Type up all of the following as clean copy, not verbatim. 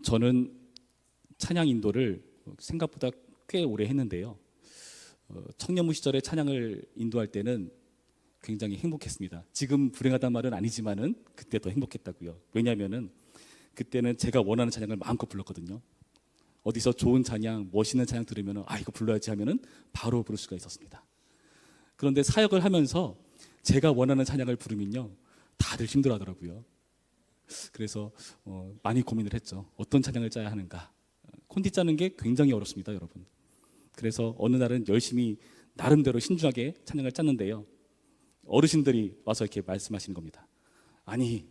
저는 찬양 인도를 생각보다 꽤 오래 했는데요. 청년부 시절에 찬양을 인도할 때는 굉장히 행복했습니다. 지금 불행하다는 말은 아니지만은 그때 더 행복했다고요. 왜냐하면은 그때는 제가 원하는 찬양을 마음껏 불렀거든요. 어디서 좋은 찬양, 멋있는 찬양 들으면은 이거 불러야지 하면은 바로 부를 수가 있었습니다. 그런데 사역을 하면서 제가 원하는 찬양을 부르면요, 다들 힘들어하더라고요. 그래서 많이 고민을 했죠. 어떤 찬양을 짜야 하는가. 콘티 짜는 게 굉장히 어렵습니다, 여러분. 그래서 어느 날은 열심히 나름대로 신중하게 찬양을 짰는데요. 어르신들이 와서 이렇게 말씀하시는 겁니다. 아니,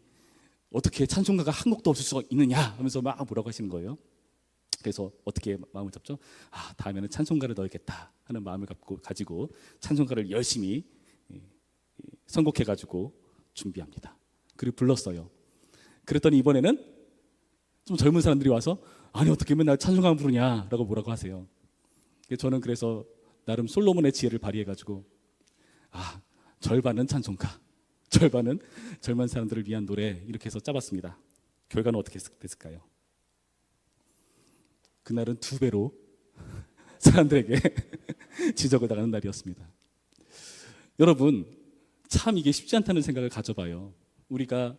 어떻게 찬송가가 한 곡도 없을 수가 있느냐 하면서 막 뭐라고 하시는 거예요. 그래서 어떻게 마음을 잡죠? 다음에는 찬송가를 넣어야겠다 하는 마음을 가지고 찬송가를 열심히 선곡해가지고 준비합니다. 그리고 불렀어요. 그랬더니 이번에는 좀 젊은 사람들이 와서 아니 어떻게 맨날 찬송가만 부르냐라고 뭐라고 하세요. 저는 그래서 나름 솔로몬의 지혜를 발휘해가지고 절반은 찬송가, 절반은 젊은 사람들을 위한 노래, 이렇게 해서 짜봤습니다. 결과는 어떻게 됐을까요? 그날은 2배로 사람들에게 지적을 당하는 날이었습니다. 여러분, 참 이게 쉽지 않다는 생각을 가져봐요. 우리가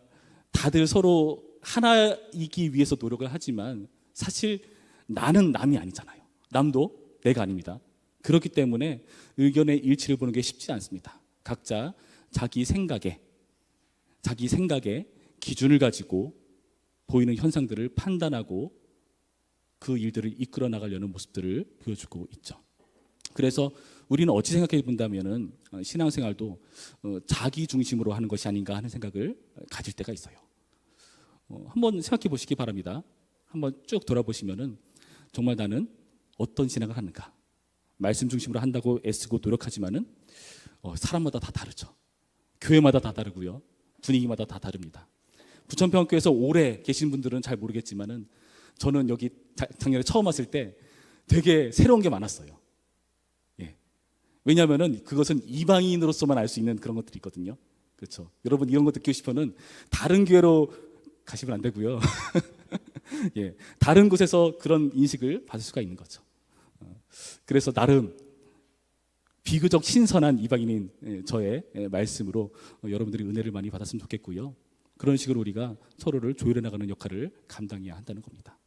다들 서로 하나이기 위해서 노력을 하지만 사실 나는 남이 아니잖아요. 남도 내가 아닙니다. 그렇기 때문에 의견의 일치를 보는 게 쉽지 않습니다. 각자 자기 생각에 기준을 가지고 보이는 현상들을 판단하고 그 일들을 이끌어 나가려는 모습들을 보여주고 있죠. 그래서 우리는 어찌 생각해 본다면은 신앙생활도 자기 중심으로 하는 것이 아닌가 하는 생각을 가질 때가 있어요. 한번 생각해 보시기 바랍니다. 한번 쭉 돌아보시면은 정말 나는 어떤 신앙을 하는가. 말씀 중심으로 한다고 애쓰고 노력하지만은 사람마다 다 다르죠. 교회마다 다 다르고요. 분위기마다 다 다릅니다. 부천평화교회에서 오래 계신 분들은 잘 모르겠지만은 저는 여기 작년에 처음 왔을 때 되게 새로운 게 많았어요. 왜냐하면은 그것은 이방인으로서만 알 수 있는 그런 것들이 있거든요. 그렇죠. 여러분 이런 거 듣고 싶으면 다른 교회로 가시면 안 되고요. 다른 곳에서 그런 인식을 받을 수가 있는 거죠. 그래서 나름 비교적 신선한 이방인인 저의 말씀으로 여러분들이 은혜를 많이 받았으면 좋겠고요. 그런 식으로 우리가 서로를 조율해 나가는 역할을 감당해야 한다는 겁니다.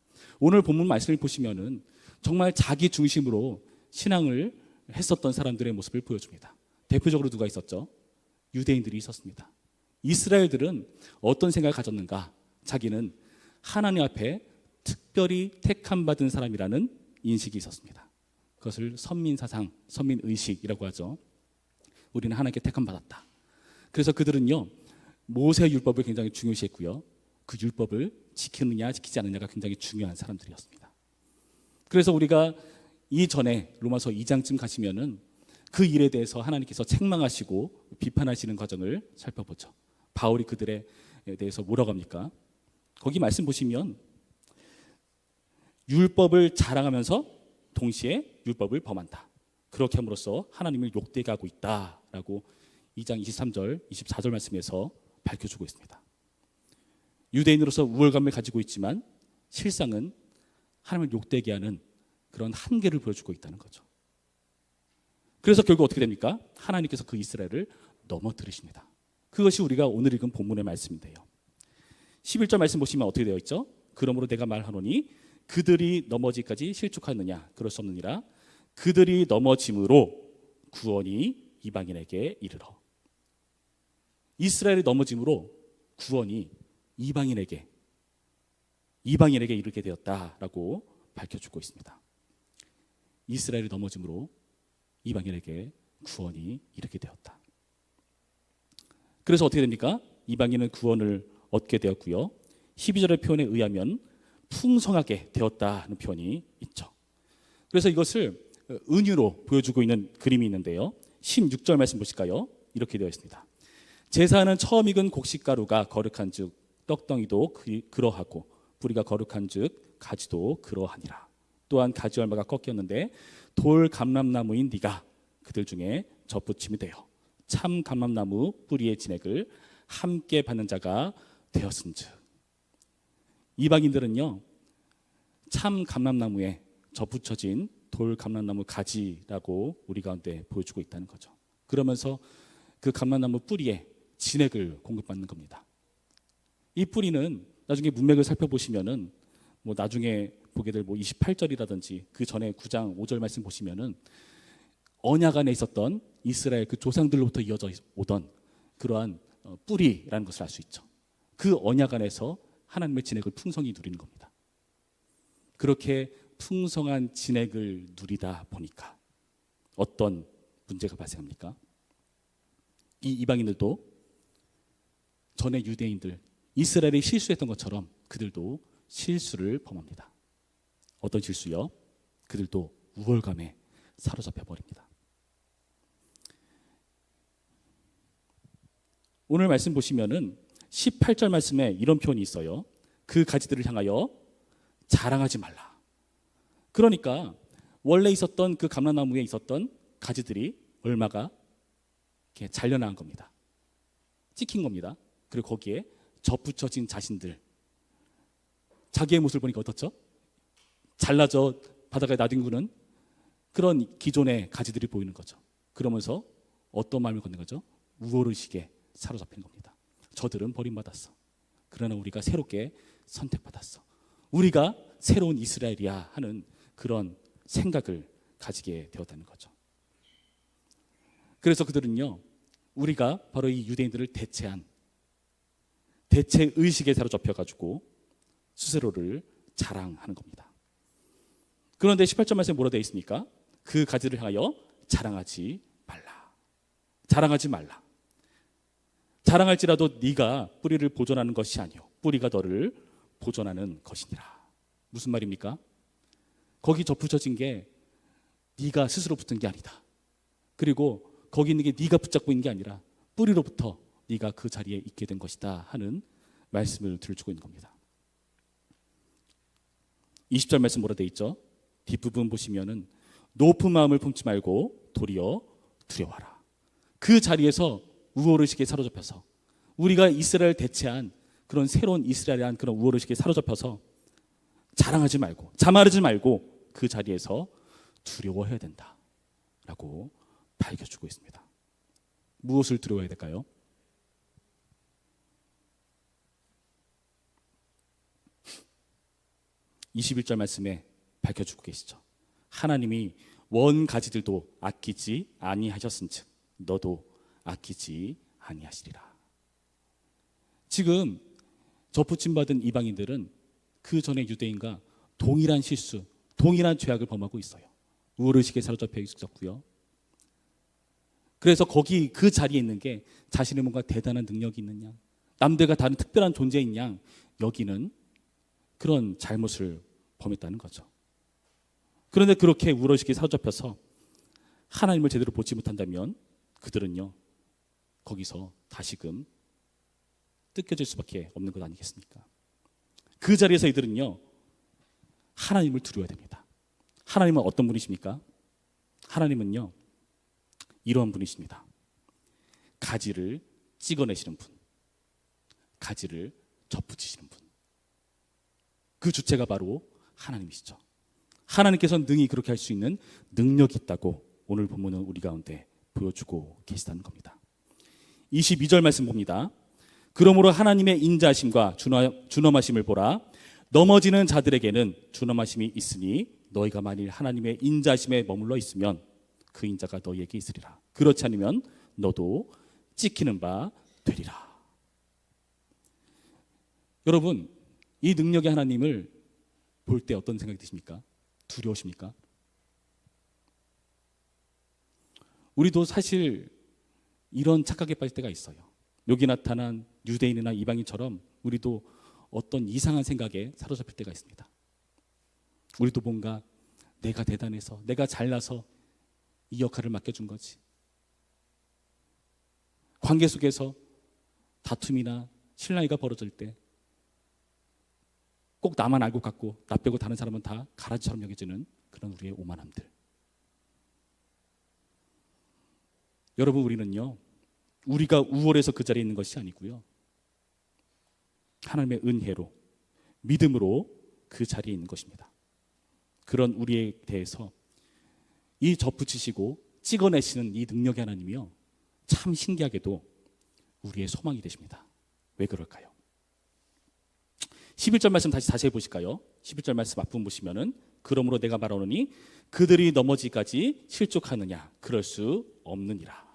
오늘 본문 말씀을 보시면은 정말 자기 중심으로 신앙을 했었던 사람들의 모습을 보여줍니다. 대표적으로 누가 있었죠? 유대인들이 있었습니다. 이스라엘들은 어떤 생각을 가졌는가? 자기는 하나님 앞에 특별히 택함 받은 사람이라는 인식이 있었습니다. 그것을 선민사상, 선민의식이라고 하죠. 우리는 하나님께 택함 받았다. 그래서 그들은요, 모세 율법을 굉장히 중요시했고요. 그 율법을 지키느냐 지키지 않느냐가 굉장히 중요한 사람들이었습니다. 그래서 우리가 이전에 로마서 2장쯤 가시면은 그 일에 대해서 하나님께서 책망하시고 비판하시는 과정을 살펴보죠. 바울이 그들에 대해서 뭐라고 합니까? 거기 말씀 보시면 율법을 자랑하면서 동시에 율법을 범한다. 그렇게 함으로써 하나님을 욕되게 하고 있다라고 2장 23절, 24절 말씀에서 밝혀주고 있습니다. 유대인으로서 우월감을 가지고 있지만 실상은 하나님을 욕되게 하는 그런 한계를 보여주고 있다는 거죠. 그래서 결국 어떻게 됩니까? 하나님께서 그 이스라엘을 넘어뜨리십니다. 그것이 우리가 오늘 읽은 본문의 말씀인데요. 11절 말씀 보시면 어떻게 되어 있죠? 그러므로 내가 말하노니 그들이 넘어지기까지 실족하느냐? 그럴 수 없느니라. 그들이 넘어짐으로 구원이 이방인에게 이르러. 이스라엘이 넘어짐으로 구원이 이방인에게 이르게 되었다라고 밝혀주고 있습니다. 이스라엘이 넘어짐으로 이방인에게 구원이 이르게 되었다. 그래서 어떻게 됩니까? 이방인은 구원을 얻게 되었고요. 12절의 표현에 의하면 풍성하게 되었다는 표현이 있죠. 그래서 이것을 은유로 보여주고 있는 그림이 있는데요. 16절 말씀 보실까요? 이렇게 되어 있습니다. 제사는 처음 익은 곡식가루가 거룩한 즉 떡덩이도 그러하고 뿌리가 거룩한 즉 가지도 그러하니라. 또한 가지 얼마가 꺾였는데 돌 감람나무인 네가 그들 중에 접붙임이 되어 참 감람나무 뿌리의 진액을 함께 받는 자가 되었은즉. 이방인들은요, 참 감람나무에 접붙여진 돌 감람나무 가지라고 우리 가운데 보여주고 있다는 거죠. 그러면서 그 감람나무 뿌리에 진액을 공급받는 겁니다. 이 뿌리는 나중에 문맥을 살펴보시면은 뭐 나중에 보게 될 뭐 28절이라든지 그 전에 9장 5절 말씀 보시면은 언약 안에 있었던 이스라엘 그 조상들로부터 이어져 오던 그러한 뿌리라는 것을 알 수 있죠. 그 언약 안에서 하나님의 진액을 풍성히 누리는 겁니다. 그렇게 풍성한 진액을 누리다 보니까 어떤 문제가 발생합니까? 이 이방인들도 전에 유대인들 이스라엘이 실수했던 것처럼 그들도 실수를 범합니다. 어떤 실수요? 그들도 우월감에 사로잡혀 버립니다. 오늘 말씀 보시면은 18절 말씀에 이런 표현이 있어요. 그 가지들을 향하여 자랑하지 말라. 그러니까 원래 있었던 그 감람나무에 있었던 가지들이 얼마가 이렇게 잘려나간 겁니다. 찍힌 겁니다. 그리고 거기에 접붙여진 자신들, 자기의 모습을 보니까 어떻죠? 잘라져 바닥에 나뒹구는 그런 기존의 가지들이 보이는 거죠. 그러면서 어떤 마음을 갖는 거죠? 우월의식에 사로잡힌 겁니다. 저들은 버림받았어. 그러나 우리가 새롭게 선택받았어. 우리가 새로운 이스라엘이야 하는 그런 생각을 가지게 되었다는 거죠. 그래서 그들은요, 우리가 바로 이 유대인들을 대체한 대체 의식에 사로잡혀가지고 스스로를 자랑하는 겁니다. 그런데 18절 말씀에 뭐라 되어 있습니까? 그 가지를 향하여 자랑하지 말라. 자랑하지 말라. 자랑할지라도 네가 뿌리를 보존하는 것이 아니요 뿌리가 너를 보존하는 것이니라. 무슨 말입니까? 거기 접붙여진 게 네가 스스로 붙은 게 아니다. 그리고 거기 있는 게 네가 붙잡고 있는 게 아니라 뿌리로부터 네가 그 자리에 있게 된 것이다 하는 말씀을 들어주고 있는 겁니다. 20절 말씀 뭐라 되어 있죠? 뒷부분 보시면은 높은 마음을 품지 말고 도리어 두려워하라. 그 자리에서 우월의식에 사로잡혀서 우리가 이스라엘 대체한 그런 새로운 이스라엘이란 그런 우월의식에 사로잡혀서 자랑하지 말고 자만하지 말고 그 자리에서 두려워해야 된다라고 밝혀주고 있습니다. 무엇을 두려워해야 될까요? (21절) 말씀에 밝혀주고 계시죠. 하나님이 원 가지들도 아끼지 아니하셨은즉 너도 아끼지 아니하시리라. 지금 접붙임 받은 이방인들은 그 전에 유대인과 동일한 실수, 동일한 죄악을 범하고 있어요. 우월의식에 사로잡혀 있었고요. 그래서 거기 그 자리에 있는 게 자신의 뭔가 대단한 능력이 있는 양, 남들과 다른 특별한 존재인 양 여기는 그런 잘못을 범했다는 거죠. 그런데 그렇게 우월의식에 사로잡혀서 하나님을 제대로 보지 못한다면 그들은요 거기서 다시금 뜯겨질 수밖에 없는 것 아니겠습니까? 그 자리에서 이들은요 하나님을 두려워야 됩니다. 하나님은 어떤 분이십니까? 하나님은요 이러한 분이십니다. 가지를 찍어내시는 분, 가지를 접붙이시는 분, 그 주체가 바로 하나님이시죠. 하나님께서는 능히 그렇게 할 수 있는 능력이 있다고 오늘 본문은 우리 가운데 보여주고 계시다는 겁니다. 22절 말씀 봅니다. 그러므로 하나님의 인자하심과 준엄하심을 보라. 넘어지는 자들에게는 준엄하심이 있으니 너희가 만일 하나님의 인자하심에 머물러 있으면 그 인자가 너희에게 있으리라. 그렇지 않으면 너도 찍히는 바 되리라. 여러분, 이 능력의 하나님을 볼 때 어떤 생각이 드십니까? 두려우십니까? 우리도 사실 이런 착각에 빠질 때가 있어요. 여기 나타난 유대인이나 이방인처럼 우리도 어떤 이상한 생각에 사로잡힐 때가 있습니다. 우리도 뭔가 내가 대단해서 내가 잘나서 이 역할을 맡겨준 거지. 관계 속에서 다툼이나 실랑이가 벌어질 때 꼭 나만 알고 갖고 나 빼고 다른 사람은 다 가라지처럼 여겨지는 그런 우리의 오만함들. 여러분, 우리는요 우리가 우월해서 그 자리에 있는 것이 아니고요 하나님의 은혜로 믿음으로 그 자리에 있는 것입니다. 그런 우리에 대해서 이 접붙이시고 찍어내시는 이 능력의 하나님이요, 참 신기하게도 우리의 소망이 되십니다. 왜 그럴까요? 11절 말씀 다시 해보실까요? 11절 말씀 앞부분 보시면은, 그러므로 내가 말하노니 그들이 넘어지기까지 실족하느냐? 그럴 수 없느니라.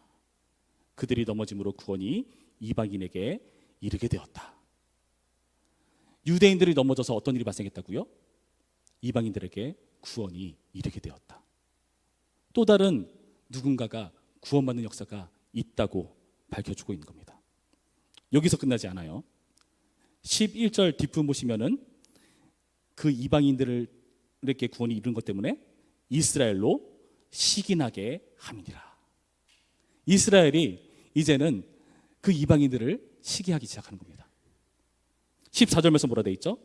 그들이 넘어짐으로 구원이 이방인에게 이르게 되었다. 유대인들이 넘어져서 어떤 일이 발생했다고요? 이방인들에게 구원이 이르게 되었다. 또 다른 누군가가 구원받는 역사가 있다고 밝혀주고 있는 겁니다. 여기서 끝나지 않아요. 11절 뒷부분 보시면은 그 이방인들에게 구원이 이른 것 때문에 이스라엘로 시기나게 함이니라. 이스라엘이 이제는 그 이방인들을 시기하기 시작하는 겁니다. 14절 말씀 뭐라 되어 있죠?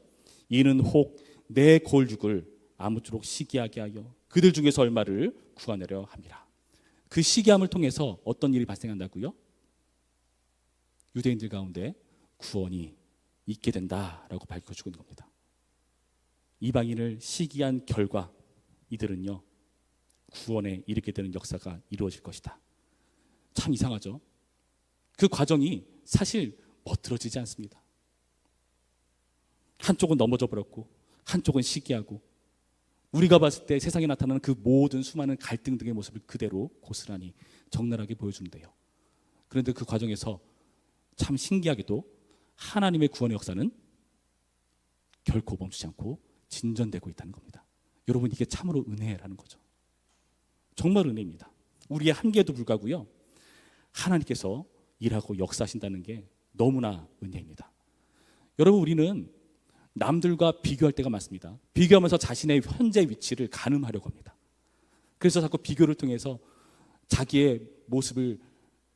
이는 혹 내 골육을 아무쪼록 시기하게 하여 그들 중에서 얼마를 구하내려 함이라. 그 시기함을 통해서 어떤 일이 발생한다고요? 유대인들 가운데 구원이 있게 된다라고 밝혀주고 있는 겁니다. 이방인을 시기한 결과 이들은요, 구원에 이르게 되는 역사가 이루어질 것이다. 참 이상하죠? 그 과정이 사실 멋들어지지 않습니다. 한쪽은 넘어져 버렸고 한쪽은 시기하고, 우리가 봤을 때 세상에 나타나는 그 모든 수많은 갈등 등의 모습을 그대로 고스란히 적나라하게 보여주는데요. 그런데 그 과정에서 참 신기하게도 하나님의 구원의 역사는 결코 멈추지 않고 진전되고 있다는 겁니다. 여러분, 이게 참으로 은혜라는 거죠. 정말 은혜입니다. 우리의 한계에도 불구하고요, 하나님께서 일하고 역사하신다는 게 너무나 은혜입니다. 여러분, 우리는 남들과 비교할 때가 많습니다. 비교하면서 자신의 현재 위치를 가늠하려고 합니다. 그래서 자꾸 비교를 통해서 자기의 모습을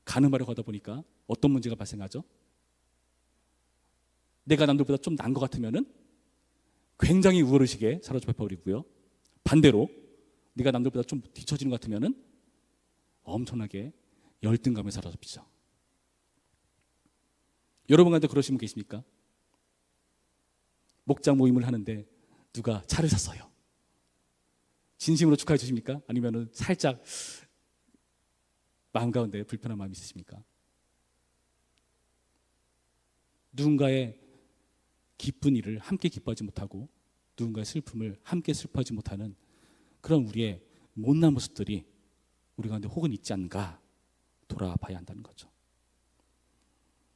가늠하려고 하다 보니까 어떤 문제가 발생하죠? 내가 남들보다 좀 나은 것 같으면은 굉장히 우월의식에 사로잡혀 버리고요, 반대로 네가 남들보다 좀 뒤처지는 것 같으면은 엄청나게 열등감에 사로잡히죠. 여러분 가운데 그러신 분 계십니까? 목장 모임을 하는데 누가 차를 샀어요. 진심으로 축하해 주십니까? 아니면은 살짝 마음 가운데 불편한 마음이 있으십니까? 누군가의 기쁜 일을 함께 기뻐하지 못하고 누군가의 슬픔을 함께 슬퍼하지 못하는 그런 우리의 못난 모습들이 우리 가운데 혹은 있지 않는가 돌아봐야 한다는 거죠.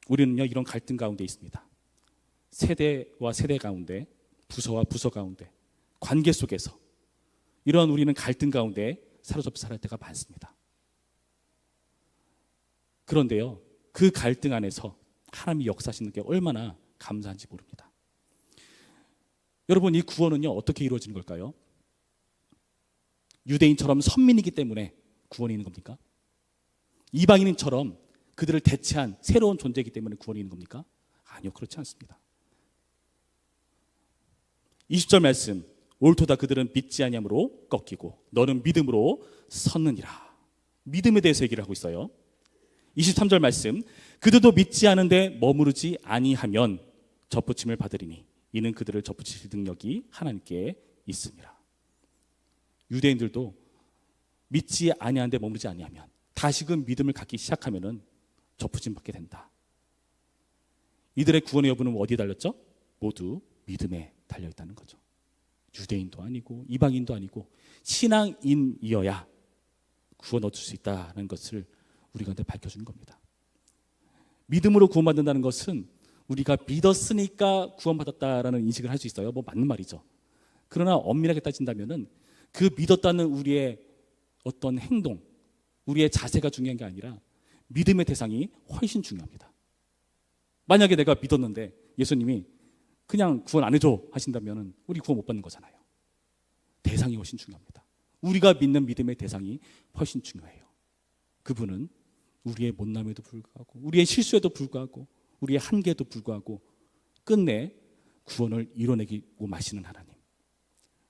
우리는요, 이런 갈등 가운데 있습니다. 세대와 세대 가운데, 부서와 부서 가운데, 관계 속에서 이런 우리는 갈등 가운데 사로잡혀 살아갈 때가 많습니다. 그런데요, 그 갈등 안에서 하나님이 역사하시는 게 얼마나 감사한지 모릅니다. 여러분, 이 구원은요, 어떻게 이루어지는 걸까요? 유대인처럼 선민이기 때문에 구원이 있는 겁니까? 이방인처럼 그들을 대체한 새로운 존재이기 때문에 구원이 있는 겁니까? 아니요, 그렇지 않습니다. 20절 말씀, 옳도다 그들은 믿지 아니함으로 꺾이고 너는 믿음으로 섰느니라. 믿음에 대해서 얘기를 하고 있어요. 23절 말씀, 그들도 믿지 않은데 머무르지 아니하면 접붙임을 받으리니 이는 그들을 접붙이실 능력이 하나님께 있습니다. 유대인들도 믿지 아니하는데 머무르지 아니하면, 다시금 믿음을 갖기 시작하면은 접붙임 받게 된다. 이들의 구원의 여부는 어디에 달렸죠? 모두 믿음에 달려있다는 거죠. 유대인도 아니고 이방인도 아니고 신앙인이어야 구원 얻을 수 있다는 것을 우리 가운데 밝혀주는 겁니다. 믿음으로 구원받는다는 것은 우리가 믿었으니까 구원받았다라는 인식을 할 수 있어요. 뭐 맞는 말이죠. 그러나 엄밀하게 따진다면은 그 믿었다는 우리의 어떤 행동, 우리의 자세가 중요한 게 아니라 믿음의 대상이 훨씬 중요합니다. 만약에 내가 믿었는데 예수님이 그냥 구원 안 해줘 하신다면 우리 구원 못 받는 거잖아요. 대상이 훨씬 중요합니다. 우리가 믿는 믿음의 대상이 훨씬 중요해요. 그분은 우리의 못남에도 불구하고 우리의 실수에도 불구하고 우리의 한계에도 불구하고 끝내 구원을 이뤄내고 마시는 하나님,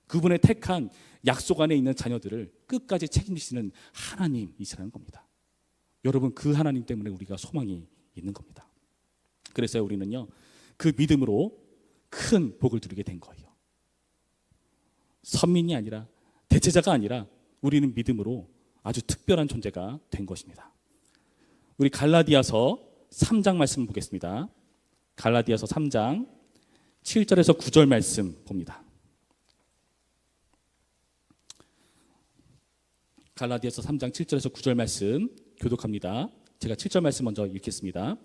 그분의 택한 약속 안에 있는 자녀들을 끝까지 책임지시는 하나님이시라는 겁니다. 여러분, 그 하나님 때문에 우리가 소망이 있는 겁니다. 그래서 우리는요, 그 믿음으로 큰 복을 누리게 된 거예요. 선민이 아니라 대체자가 아니라 우리는 믿음으로 아주 특별한 존재가 된 것입니다. 우리 갈라디아서 3장 말씀 보겠습니다. 갈라디아서 3장 7절에서 9절 말씀 봅니다. 갈라디아서 3장 7절에서 9절 말씀 교독합니다. 제가 7절 말씀 먼저 읽겠습니다.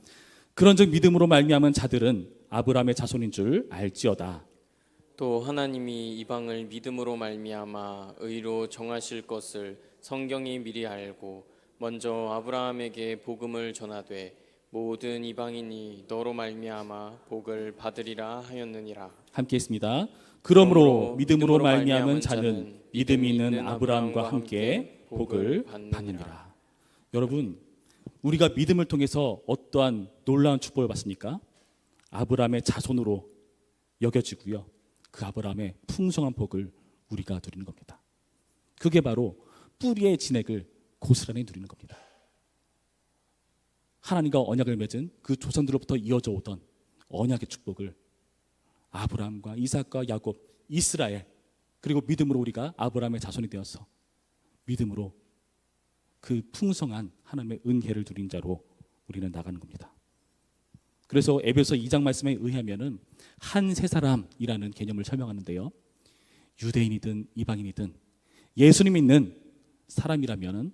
그런즉 믿음으로 말미암은 자들은 아브라함의 자손인 줄 알지어다. 또 하나님이 이방을 믿음으로 말미암아 의로 정하실 것을 성경이 미리 알고 먼저 아브라함에게 복음을 전하되 모든 이방인이 너로 말미암아 복을 받으리라 하였느니라. 함께 했습니다. 그러므로 믿음으로 말미암은 자는 믿음이 있는 아브라함과 함께 복을 받느니라. 여러분, 우리가 믿음을 통해서 어떠한 놀라운 축복을 받습니까? 아브라함의 자손으로 여겨지고요. 그 아브라함의 풍성한 복을 우리가 누리는 겁니다. 그게 바로 뿌리의 진액을 고스란히 누리는 겁니다. 하나님과 언약을 맺은 그 조상들로부터 이어져 오던 언약의 축복을 아브라함과 이삭과 야곱, 이스라엘, 그리고 믿음으로 우리가 아브라함의 자손이 되어서 믿음으로 그 풍성한 하나님의 은혜를 누린 자로 우리는 나가는 겁니다. 그래서 에베소 2장 말씀에 의하면은 한 세 사람이라는 개념을 설명하는데요. 유대인이든 이방인이든 예수님 믿는 사람이라면은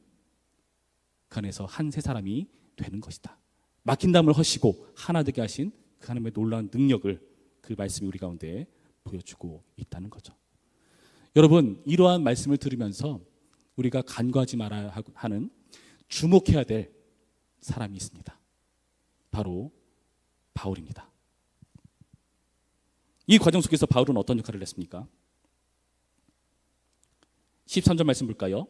그 안에서 한 세 사람이 되는 것이다. 막힌 담을 허시고 하나 되게 하신 그 하나님의 놀라운 능력을 그 말씀이 우리 가운데 보여주고 있다는 거죠. 여러분, 이러한 말씀을 들으면서 우리가 간과하지 말아야 하는 주목해야 될 사람이 있습니다. 바로 바울입니다. 이 과정 속에서 바울은 어떤 역할을 했습니까? 13절 말씀 볼까요?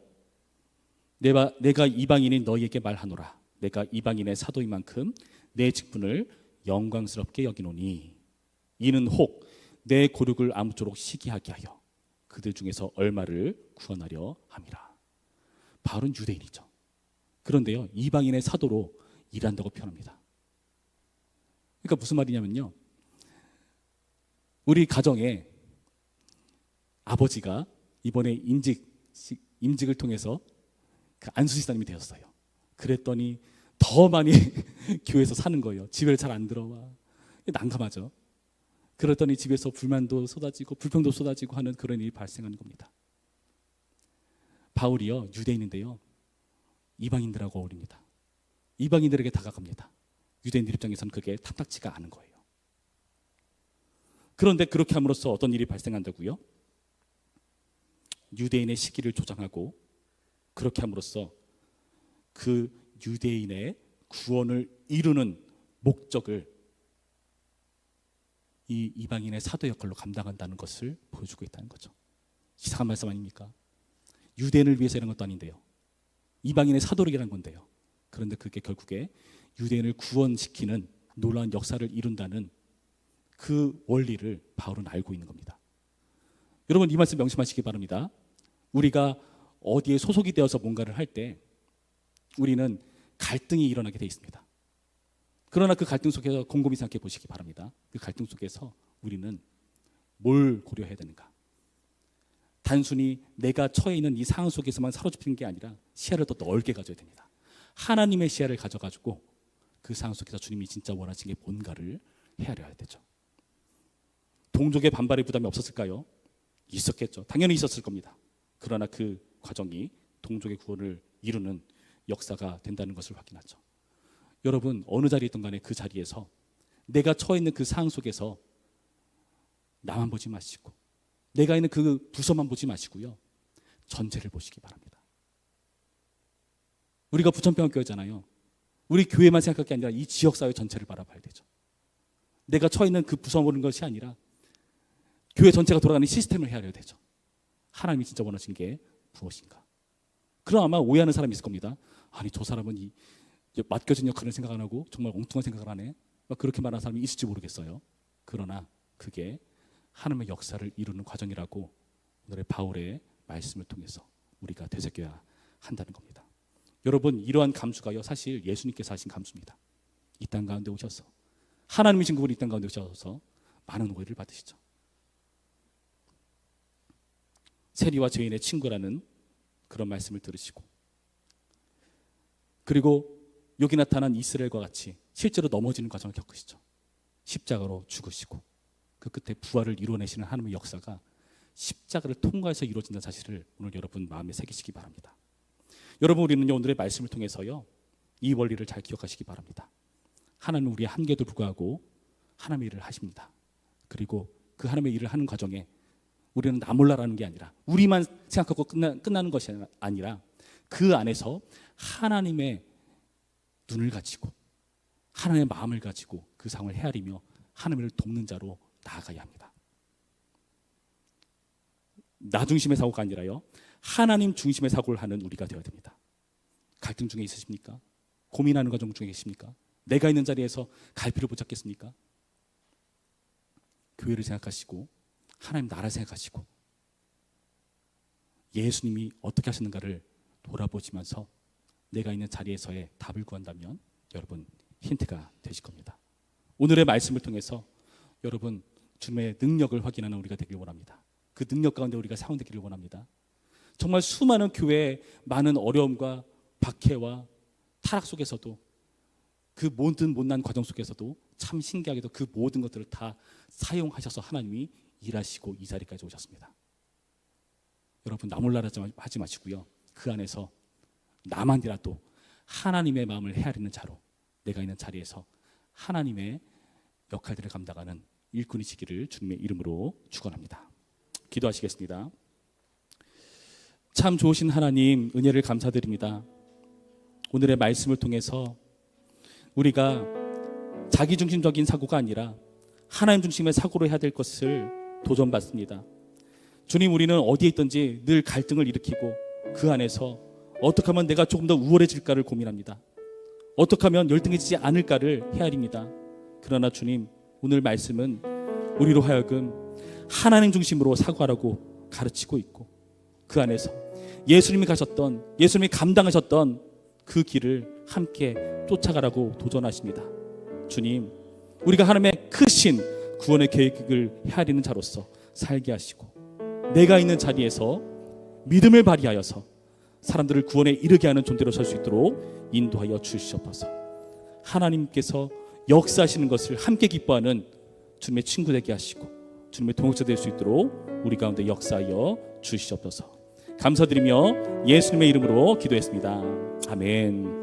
내가 이방인인 너희에게 말하노라. 내가 이방인의 사도인 만큼 내 직분을 영광스럽게 여기노니 이는 혹 내 고륙을 아무쪼록 시기하게 하여 그들 중에서 얼마를 구원하려 함이라. 바울은 유대인이죠. 그런데요, 이방인의 사도로 일한다고 표현합니다. 그러니까 무슨 말이냐면요, 우리 가정에 아버지가 이번에 임직을 통해서 그 안수지사님이 되었어요. 그랬더니 더 많이 교회에서 사는 거예요. 집에 잘 안 들어와. 난감하죠. 그랬더니 집에서 불만도 쏟아지고 불평도 쏟아지고 하는 그런 일이 발생하는 겁니다. 바울이요, 유대인인데요, 이방인들하고 어울립니다. 이방인들에게 다가갑니다. 유대인들 입장에서는 그게 탐탁치가 않은 거예요. 그런데 그렇게 함으로써 어떤 일이 발생한다고요? 유대인의 시기를 조장하고 그렇게 함으로써 그 유대인의 구원을 이루는 목적을 이 이방인의 사도 역할로 감당한다는 것을 보여주고 있다는 거죠. 이상한 말씀 아닙니까? 유대인을 위해서 이런 것도 아닌데요. 이방인의 사도를 일한 건데요. 그런데 그게 결국에 유대인을 구원시키는 놀라운 역사를 이룬다는 그 원리를 바울은 알고 있는 겁니다. 여러분, 이 말씀 명심하시기 바랍니다. 우리가 어디에 소속이 되어서 뭔가를 할 때 우리는 갈등이 일어나게 돼 있습니다. 그러나 그 갈등 속에서 곰곰이 생각해 보시기 바랍니다. 그 갈등 속에서 우리는 뭘 고려해야 되는가? 단순히 내가 처해 있는 이 상황 속에서만 사로잡히는 게 아니라 시야를 더 넓게 가져야 됩니다. 하나님의 시야를 가져가지고 그 상황 속에서 주님이 진짜 원하시는 게 뭔가를 헤아려야 되죠. 동족의 반발의 부담이 없었을까요? 있었겠죠. 당연히 있었을 겁니다. 그러나 그 과정이 동족의 구원을 이루는 역사가 된다는 것을 확인하죠. 여러분, 어느 자리에 있든 간에 그 자리에서 내가 처해 있는 그 상황 속에서 나만 보지 마시고 내가 있는 그 부서만 보지 마시고요, 전체를 보시기 바랍니다. 우리가 부천평화교회잖아요. 우리 교회만 생각할 게 아니라 이 지역사회 전체를 바라봐야 되죠. 내가 처해 있는 그 부서 보는 것이 아니라 교회 전체가 돌아가는 시스템을 헤아려야 되죠. 하나님이 진짜 원하시는 게 무엇인가? 그럼 아마 오해하는 사람이 있을 겁니다. 아니, 저 사람은 맡겨진 역할을 생각 안 하고 정말 엉뚱한 생각을 하네. 그렇게 말하는 사람이 있을지 모르겠어요. 그러나 그게 하나님의 역사를 이루는 과정이라고 오늘의 바울의 말씀을 통해서 우리가 되새겨야 한다는 겁니다. 여러분, 이러한 감수가요, 사실 예수님께서 하신 감수입니다. 이 땅 가운데 오셔서 하나님이신 그분이 이 땅 가운데 오셔서 많은 오해를 받으시죠. 세리와 죄인의 친구라는 그런 말씀을 들으시고, 그리고 여기 나타난 이스라엘과 같이 실제로 넘어지는 과정을 겪으시죠. 십자가로 죽으시고 그 끝에 부활을 이루어내시는 하나님의 역사가 십자가를 통과해서 이루어진다는 사실을 오늘 여러분 마음에 새기시기 바랍니다. 여러분, 우리는요, 오늘의 말씀을 통해서요, 이 원리를 잘 기억하시기 바랍니다. 하나님은 우리의 한계에도 불구하고 하나님의 일을 하십니다. 그리고 그 하나님의 일을 하는 과정에 우리는 나 몰라라는 게 아니라, 우리만 생각하고 끝나는 것이 아니라 그 안에서 하나님의 눈을 가지고 하나님의 마음을 가지고 그 상황을 헤아리며 하나님을 돕는 자로 나아가야 합니다. 나 중심의 사고가 아니라요, 하나님 중심의 사고를 하는 우리가 되어야 됩니다. 갈등 중에 있으십니까? 고민하는 과정 중에 계십니까? 내가 있는 자리에서 갈피를 못 잡겠습니까? 교회를 생각하시고 하나님 나라를 생각하시고 예수님이 어떻게 하셨는가를 돌아보시면서 내가 있는 자리에서의 답을 구한다면 여러분 힌트가 되실 겁니다. 오늘의 말씀을 통해서 여러분 주님의 능력을 확인하는 우리가 되길 원합니다. 그 능력 가운데 우리가 사용되기를 원합니다. 정말 수많은 교회의 많은 어려움과 박해와 타락 속에서도, 그 모든 못난 과정 속에서도 참 신기하게도 그 모든 것들을 다 사용하셔서 하나님이 일하시고 이 자리까지 오셨습니다. 여러분, 나 몰라라 하지 마시고요, 그 안에서 나만이라도 하나님의 마음을 헤아리는 자로 내가 있는 자리에서 하나님의 역할들을 감당하는 일꾼이시기를 주님의 이름으로 축원합니다. 기도하시겠습니다. 참 좋으신 하나님, 은혜를 감사드립니다. 오늘의 말씀을 통해서 우리가 자기중심적인 사고가 아니라 하나님 중심의 사고로 해야 될 것을 도전받습니다. 주님, 우리는 어디에 있든지 늘 갈등을 일으키고 그 안에서 어떻게 하면 내가 조금 더 우월해질까를 고민합니다. 어떻게 하면 열등해지지 않을까를 헤아립니다. 그러나 주님, 오늘 말씀은 우리로 하여금 하나님 중심으로 사고하라고 가르치고 있고, 그 안에서 예수님이 가셨던, 예수님이 감당하셨던 그 길을 함께 쫓아가라고 도전하십니다. 주님, 우리가 하나님의 크신 구원의 계획을 헤아리는 자로서 살게 하시고, 내가 있는 자리에서 믿음을 발휘하여서 사람들을 구원에 이르게 하는 존재로 설 수 있도록 인도하여 주시옵소서. 하나님께서 역사하시는 것을 함께 기뻐하는 주님의 친구 되게 하시고 주님의 동역자 될 수 있도록 우리 가운데 역사하여 주시옵소서. 감사드리며 예수님의 이름으로 기도했습니다. 아멘.